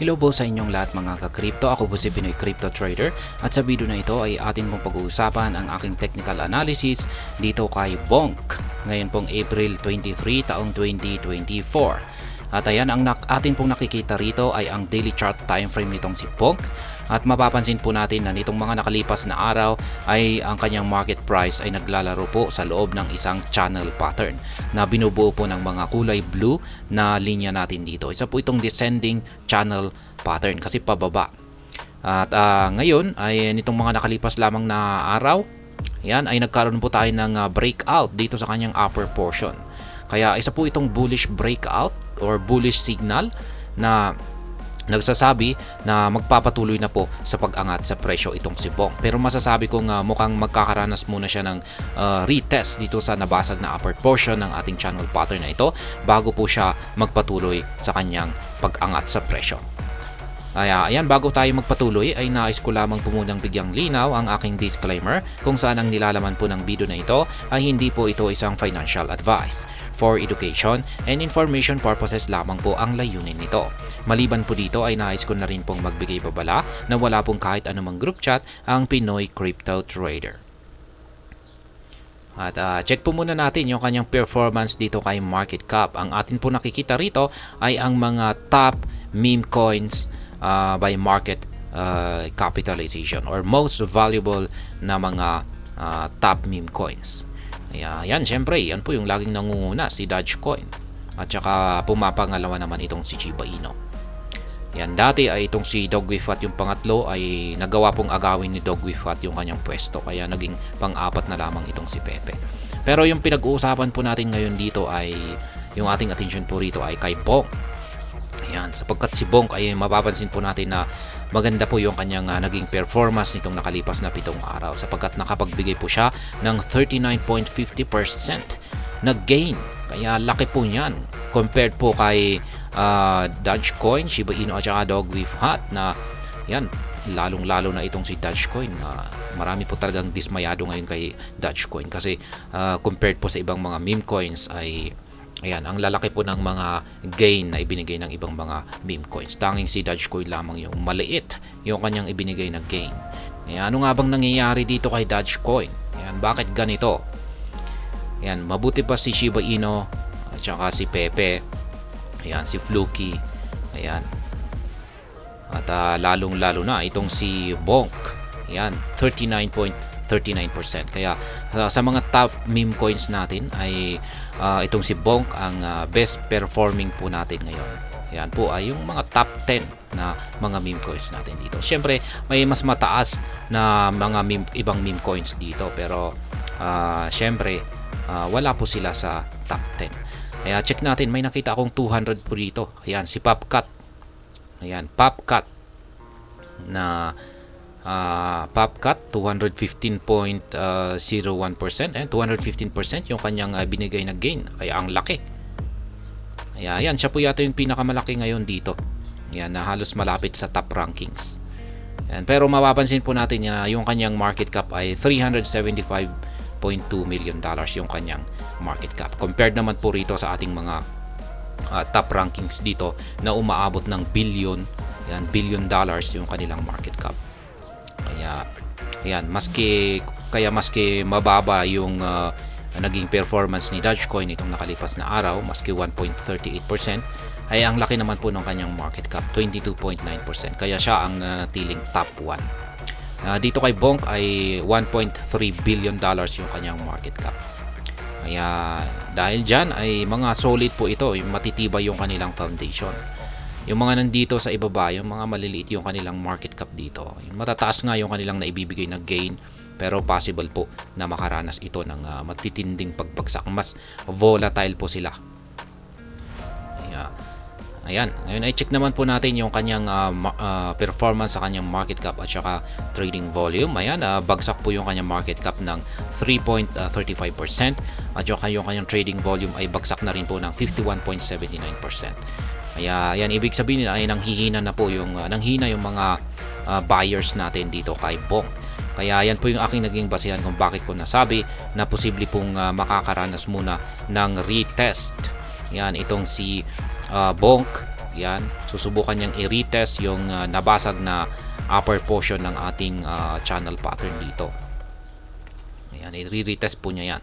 Hello po sa inyong lahat mga ka-crypto. Ako po si Pinoy Crypto Trader at sa video na ito ay atin pong pag-uusapan ang aking technical analysis dito kay Bonk. Ngayon pong April 23 taong 2024. At ayan, ang atin pong nakikita rito ay ang daily chart time frame nitong si Bonk. At mapapansin po natin na nitong mga nakalipas na araw ay ang kanyang market price ay naglalaro po sa loob ng isang channel pattern na binubuo po ng mga kulay blue na linya natin dito. Isa po itong descending channel pattern kasi pababa. At ngayon ay nitong mga nakalipas lamang na araw, yan ay nagkaroon po tayo ng breakout dito sa kanyang upper portion. Kaya isa po itong bullish breakout or bullish signal na nagsasabi na magpapatuloy na po sa pag-angat sa presyo itong si Bonk. Pero masasabi kong mukhang magkakaranas muna siya ng retest dito sa nabasag na upper portion ng ating channel pattern na ito bago po siya magpatuloy sa kanyang pag-angat sa presyo. Ayan, bago tayo magpatuloy ay nais ko lamang po munang bigyang linaw ang aking disclaimer kung saan ang nilalaman po ng video na ito ay hindi po ito isang financial advice. For education and information purposes lamang po ang layunin nito. Maliban po dito ay nais ko na rin pong magbigay babala na wala pong kahit anumang group chat ang Pinoy Crypto Trader. At check po muna natin yung kanyang performance dito kay market cap. Ang atin po nakikita rito ay ang mga top meme coins by market capitalization or most valuable na mga top meme coins. Yan, syempre, yan po yung laging nangunguna, si Dogecoin. At saka pumapangalawa naman itong si Shiba Inu. Yan, dati ay itong si Dogwifat yung pangatlo ay nagawa pong agawin ni Dogwifat yung kanyang pwesto. Kaya naging pang-apat na lamang itong si Pepe. Pero yung pinag-uusapan po natin ngayon dito ay, yung ating attention po rito ay kay Bonk. Yan, sapagkat si Bonk ay mapapansin po natin na maganda po yung kanyang naging performance nitong nakalipas na 7 araw sapagkat nakapagbigay po siya ng 39.50% na gain. Kaya laki po niyan compared po kay Dogecoin, Shiba Inu at saka Dogwifat na yan, lalong-lalo na itong si Dogecoin. Marami po talagang dismayado ngayon kay Dogecoin kasi compared po sa ibang mga meme coins ay ayan, ang lalaki po ng mga gain na ibinigay ng ibang mga meme coins. Tanging si Dogecoin lamang yung maliit yung kanyang ibinigay na gain. Ayan, ano nga bang nangyayari dito kay Dogecoin? Ayan, bakit ganito? Ayan, mabuti pa si Shiba Inu at saka si Pepe. Ayan, si Fluky. Ayan. At lalong-lalo na itong si Bonk. Ayan, 39.39%. Kaya sa mga top meme coins natin ay itong si Bonk ang best performing po natin ngayon. Yan po ay yung mga top 10 na mga meme coins natin dito. Siyempre, may mas mataas na mga ibang meme coins dito pero siyempre, wala po sila sa top 10. Kaya check natin, may nakita akong 200 po dito. Ayan, si Popcat. Ayan, Popcat na Popcat 215.01% and 215% yung kanyang binigay na gain. Kaya ang laki. Ayan, siya po yata yung pinakamalaki ngayon dito. Ayan, na halos malapit sa top rankings. Ayan, pero mapapansin po natin na yung kanyang market cap ay $375.2 million yung kanyang market cap. Compared naman po rito sa ating mga top rankings dito na umaabot ng billion dollars yung kanilang market cap. Kaya ayan, maski mababa yung naging performance ni Dogecoin itong nakalipas na araw, maski 1.38%, ay ang laki naman po ng kanyang market cap, 22.9%. Kaya siya ang nanatiling top 1. Dito kay Bonk ay $1.3 billion yung kanyang market cap. Kaya dahil dyan ay mga solid po ito, yung matitibay yung kanilang foundation. Yung mga nandito sa ibaba, yung mga maliliit yung kanilang market cap dito, yung matataas nga yung kanilang naibibigay na gain, pero possible po na makaranas ito ng matitinding pagbagsak. Mas volatile po sila. Ayan, ngayon ay check naman po natin yung kanyang performance sa kanyang market cap at saka trading volume. Ayan, bagsak po yung kanyang market cap ng 3.35% at yung kanyang trading volume ay bagsak na rin po ng 51.79%. Kaya yan, ibig sabihin ay nanghihina yung mga buyers natin dito kay Bonk. Kaya yan po yung aking naging basihan kung bakit ko nasabi na posible pong makakaranas muna ng retest. Yan, itong si Bonk yan, susubukan niyang i-retest yung nabasag na upper portion ng ating channel pattern dito. Ayan, i-retest po niya yan.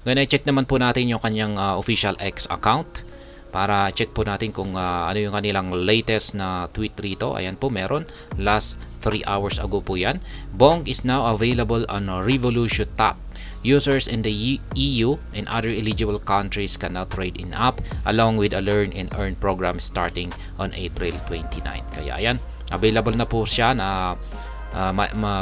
Ngayon, i-check naman po natin yung kanyang official X account para check po natin kung ano yung kanilang latest na tweet rito. Ayan po, meron. Last 3 hours ago po yan. Bonk is now available on Revolution Top. Users in the EU and other eligible countries can now trade in app along with a learn and earn program starting on April 29. Kaya ayan, available na po siya na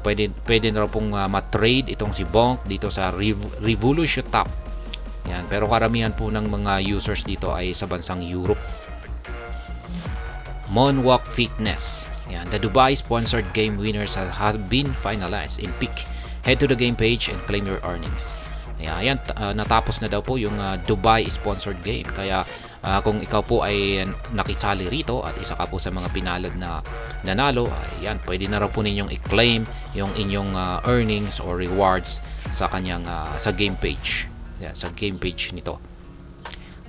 pwede na pong ma-trade itong si Bonk dito sa Revolution Top. Yan, pero karamihan po ng mga users dito ay sa bansang Europe. Moonwalk Fitness. Yan, the Dubai sponsored game winners have been finalized in peak. Head to the game page and claim your earnings. Ayan, natapos na daw po yung Dubai sponsored game. Kaya kung ikaw po ay nakisali rito at isa ka po sa mga pinalad na nanalo, ayan, pwede na raw po ninyong i-claim yung inyong earnings or rewards sa kanyang sa game page. Ayan, sa game page nito.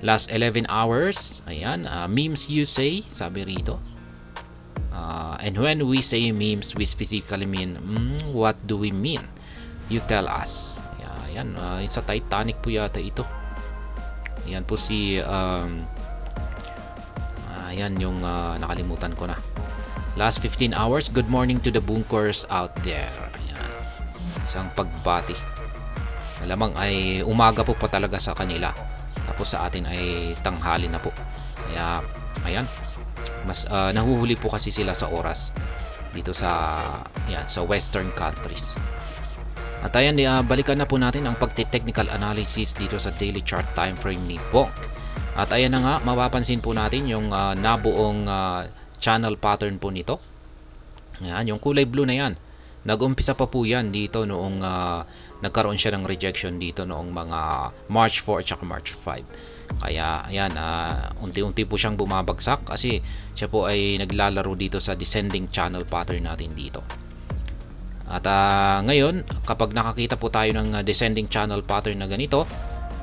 Last 11 hours, ayan, memes you say, sabi rito. And when we say memes, we specifically mean, what do we mean? You tell us. Ayan, sa Titanic po yata ito. Ayan po si ayan yung nakalimutan ko na. Last 15 hours, good morning to the bunkers out there. Ayan, isang pagbati. Malamang ay umaga po pa talaga sa kanila. Tapos sa atin ay tanghali na po. Kaya ayan, mas nahuhuli po kasi sila sa oras dito sa sa western countries. At ayan, balikan na po natin ang pagte-technical analysis dito sa daily chart time frame ni Bonk. At ayan na nga, mapapansin po natin yung nabuong channel pattern po nito. Ayan, yung kulay blue na yan. Nag-umpisa pa po yan dito noong nagkaroon siya ng rejection dito noong mga March 4 at March 5. Kaya ayan, unti-unti po siyang bumabagsak kasi siya po ay naglalaro dito sa descending channel pattern natin dito. At ngayon, kapag nakakita po tayo ng descending channel pattern na ganito,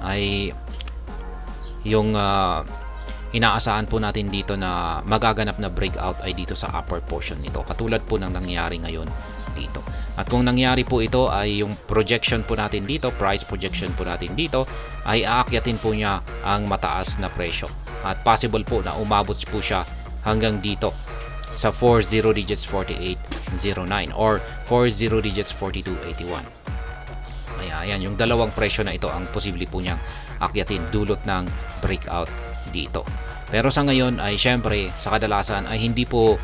ay yung inaasahan po natin dito na magaganap na breakout ay dito sa upper portion nito. Katulad po ng nangyari ngayon dito. At kung nangyari po ito ay yung projection po natin dito, price projection po natin dito, ay aakyatin po niya ang mataas na presyo. At possible po na umabot po siya hanggang dito sa 40 digits 4809 or 40 digits 4281. Ayan, yung dalawang presyo na ito ang posible po niyang akyatin dulot ng breakout dito. Pero sa ngayon ay syempre sa kadalasan ay hindi po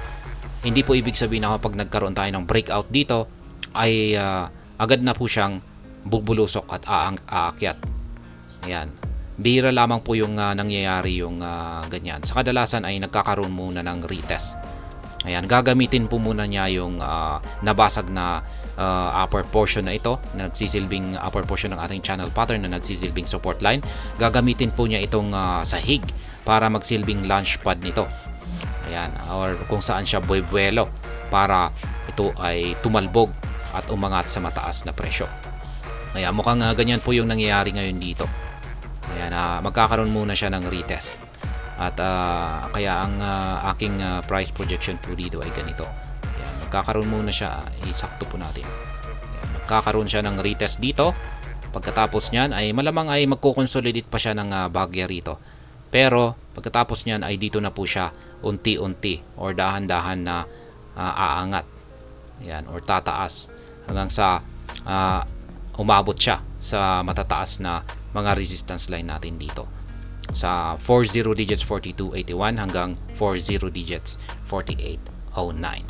ibig sabihin na kapag nagkaroon tayo ng breakout dito ay agad na po siyang bubulusok at aakyat. Ayan. Bihira lamang po yung nangyayari yung ganyan. Sa kadalasan ay nagkakaroon muna ng retest. Ayan, gagamitin po muna niya yung nabasag na upper portion na ito na nagsisilbing upper portion ng ating channel pattern na nagsisilbing support line. Gagamitin po niya itong sahig para magsilbing launchpad nito. Ayan, or kung saan siya buwelo para ito ay tumalbog at umangat sa mataas na presyo. Ayan, mukhang ganyan po yung nangyayari ngayon dito. Ayan, magkakaroon muna siya ng retest. At kaya ang aking price projection po dito ay ganito. Ayan, magkakaroon muna siya, isakto po natin. Ayan, magkakaroon siya ng retest dito. Pagkatapos niyan ay malamang ay magko-consolidate pa siya ng bahagya rito. Pero pagkatapos niyan ay dito na po siya unti-unti or dahan-dahan na aangat. Ayan, or tataas hanggang sa umabot siya sa matataas na mga resistance line natin dito. Sa 40 digits 4281 hanggang 40 digits 4809.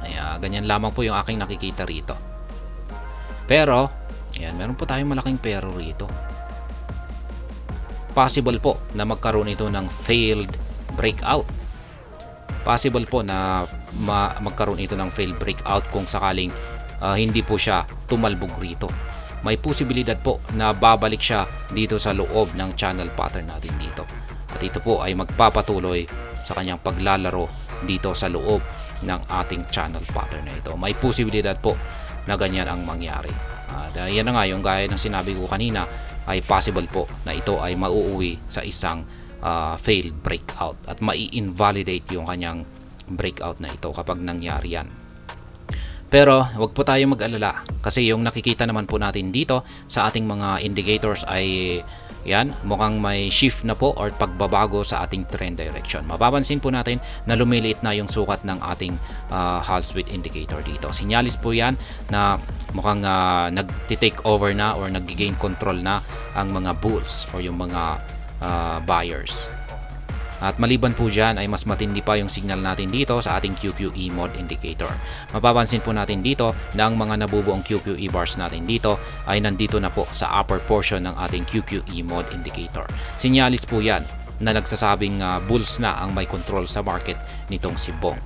Ayan, ganyan lamang po yung aking nakikita rito. Pero, ayan, meron po tayong malaking pero rito. Possible po na magkaroon ito ng failed breakout. Possible po na magkaroon ito ng failed breakout kung sakaling hindi po siya tumalbog rito. May posibilidad po na babalik siya dito sa loob ng channel pattern natin dito. At ito po ay magpapatuloy sa kanyang paglalaro dito sa loob ng ating channel pattern na ito. May posibilidad po na ganyan ang mangyari. At yan na nga, yung gaya ng sinabi ko kanina, ay possible po na ito ay mauuwi sa isang failed breakout at mai-invalidate yung kanyang breakout na ito kapag nangyari yan. Pero wag po tayo mag-alala kasi yung nakikita naman po natin dito sa ating mga indicators ay yan, mukhang may shift na po or pagbabago sa ating trend direction. Mapapansin po natin na lumiliit na yung sukat ng ating Hall Street indicator dito. Sinyalis po yan na mukhang nag-take over na or nag-gain control na ang mga bulls or yung mga buyers. At maliban po dyan ay mas matindi pa yung signal natin dito sa ating QQE mode indicator. Mapapansin po natin dito na ang mga nabubuong QQE bars natin dito ay nandito na po sa upper portion ng ating QQE mode indicator. Sinyalis po yan na nagsasabing bulls na ang may control sa market nitong si Bong.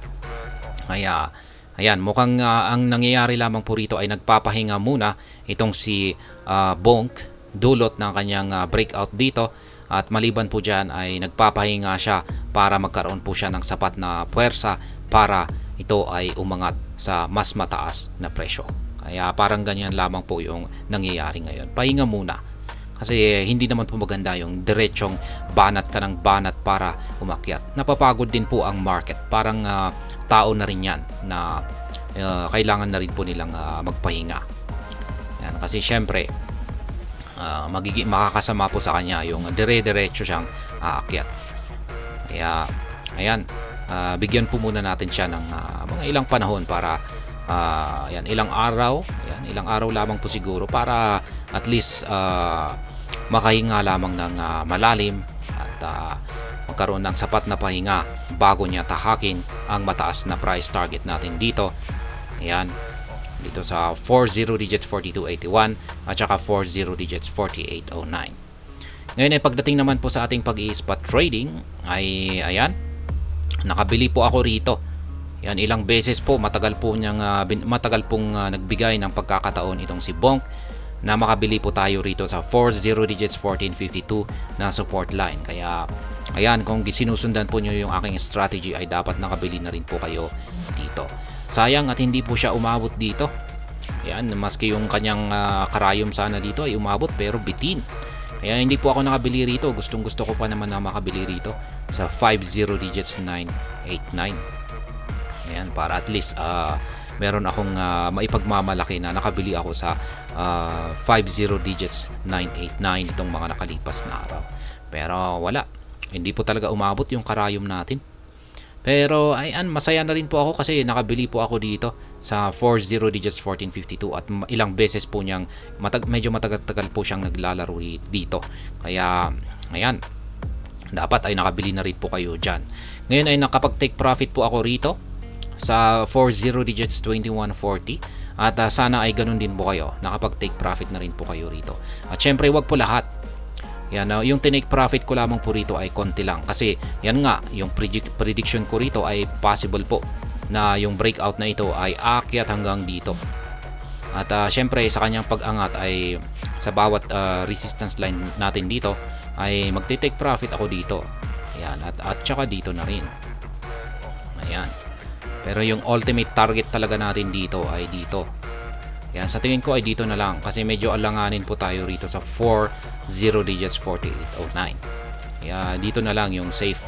Kaya ayan, mukhang ang nangyayari lamang po rito ay nagpapahinga muna itong si Bonk dulot ng kanyang breakout dito. At maliban po dyan ay nagpapahinga siya para magkaroon po siya ng sapat na puwersa para ito ay umangat sa mas mataas na presyo. Kaya parang ganyan lamang po yung nangyayari ngayon. Pahinga muna. Kasi hindi naman po maganda yung diretsong banat ka ng banat para umakyat. Napapagod din po ang market. Parang tao na rin yan na kailangan na rin po nilang magpahinga. Yan, kasi syempre makakasama po sa kanya yung dire-diretso siyang aakyat. Kaya ayan, bigyan po muna natin siya ng mga ilang panahon para ayan, ilang araw lamang po siguro para at least makahinga lamang ng malalim at magkaroon ng sapat na pahinga bago niya tahakin ang mataas na price target natin dito. Ayan, dito sa 40 digits 4281 at saka 40 digits 4809. Ngayon ay pagdating naman po sa ating pag-i-spot trading ay ayan, nakabili po ako rito. Yan, ilang beses po matagal pong nagbigay ng pagkakataon itong si Bonk na makabili po tayo rito sa 40 digits 1452 na support line. Kaya ayan, kung sinusundan po nyo yung aking strategy ay dapat nakabili na rin po kayo dito. Sayang at hindi po siya umabot dito. Yan, maski yung kanyang karayom sana dito ay umabot pero bitin. Kaya hindi po ako nakabili rito. Gustong gusto ko pa naman na makabili rito sa 50 digits 989. Ayan, para at least meron akong maipagmamalaki na nakabili ako sa 50 digits 989 itong mga nakalipas na araw. Pero wala. Hindi po talaga umabot yung karayom natin. Pero ayan, masaya na rin po ako kasi nakabili po ako dito sa 40 digits 1452 at ilang beses po niyang medyo matagal-tagal po siyang naglalaro dito. Kaya ayan, dapat ay nakabili na rin po kayo dyan. Ngayon ay nakapag-take profit po ako rito sa 40 digits 2140 at sana ay ganun din po kayo, nakapag-take profit na rin po kayo rito. At syempre wag po lahat. Yan, yung tinake profit ko lamang po rito ay konti lang kasi yan nga, yung prediction ko rito ay possible po na yung breakout na ito ay aakyat hanggang dito. At syempre sa kanyang pag-angat ay sa bawat resistance line natin dito ay magte-take profit ako dito. Ayan, at saka dito na rin. Ayan. Pero yung ultimate target talaga natin dito ay dito. Yan, sa tingin ko ay dito na lang kasi medyo alanganin po tayo rito sa 40 digits 4809. Kaya dito na lang yung safe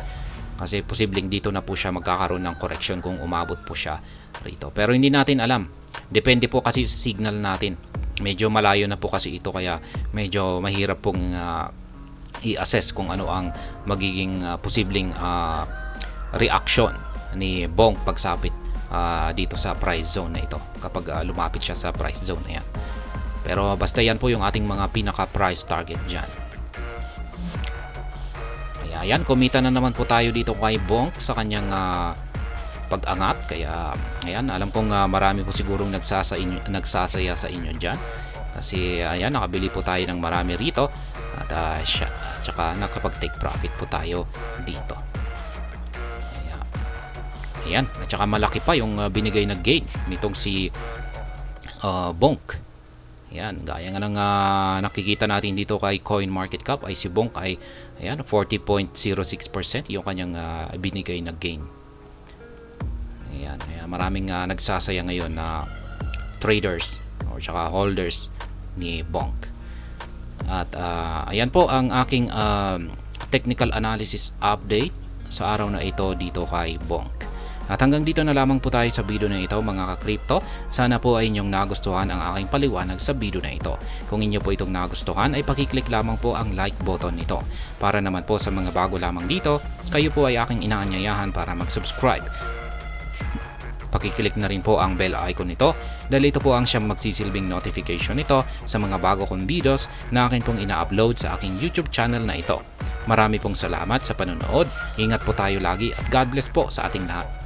kasi posibleng dito na po siya magkakaroon ng correction kung umabot po siya rito. Pero hindi natin alam. Depende po kasi sa signal natin. Medyo malayo na po kasi ito kaya medyo mahirap pong i-assess kung ano ang magiging posibleng reaction ni Bong pagsapit dito sa price zone na ito kapag lumapit siya sa price zone na yan. Pero basta yan po yung ating mga pinaka price target dyan. Kaya yan, kumita na naman po tayo dito kay Bonk sa kanyang pag-angat. Kaya ayan, alam kong marami po sigurong nagsasaya sa inyo dyan kasi ayan, nakabili po tayo ng marami rito at tsaka nakapag-take profit po tayo dito. Ayan, at saka malaki pa yung binigay na gain nitong si Bonk. Ayan, gaya nga ng nakikita natin dito kay CoinMarketCap ay si Bonk ay ayan, 40.06% yung kanyang binigay na gain. Ayan, maraming nagsasaya ngayon na traders o saka holders ni Bonk. At ayan po ang aking technical analysis update sa araw na ito dito kay Bonk. At hanggang dito na lamang po tayo sa video na ito mga ka-crypto. Sana po ay inyong nagustuhan ang aking paliwanag sa video na ito. Kung inyo po itong nagustuhan ay pakiclick lamang po ang like button nito. Para naman po sa mga bago lamang dito, kayo po ay aking inaanyayahan para mag-subscribe. Pakiclick na rin po ang bell icon nito dahil ito po ang siyang magsisilbing notification nito sa mga bago kong videos na akin pong ina-upload sa aking YouTube channel na ito. Marami pong salamat sa panonood. Ingat po tayo lagi at God bless po sa ating lahat.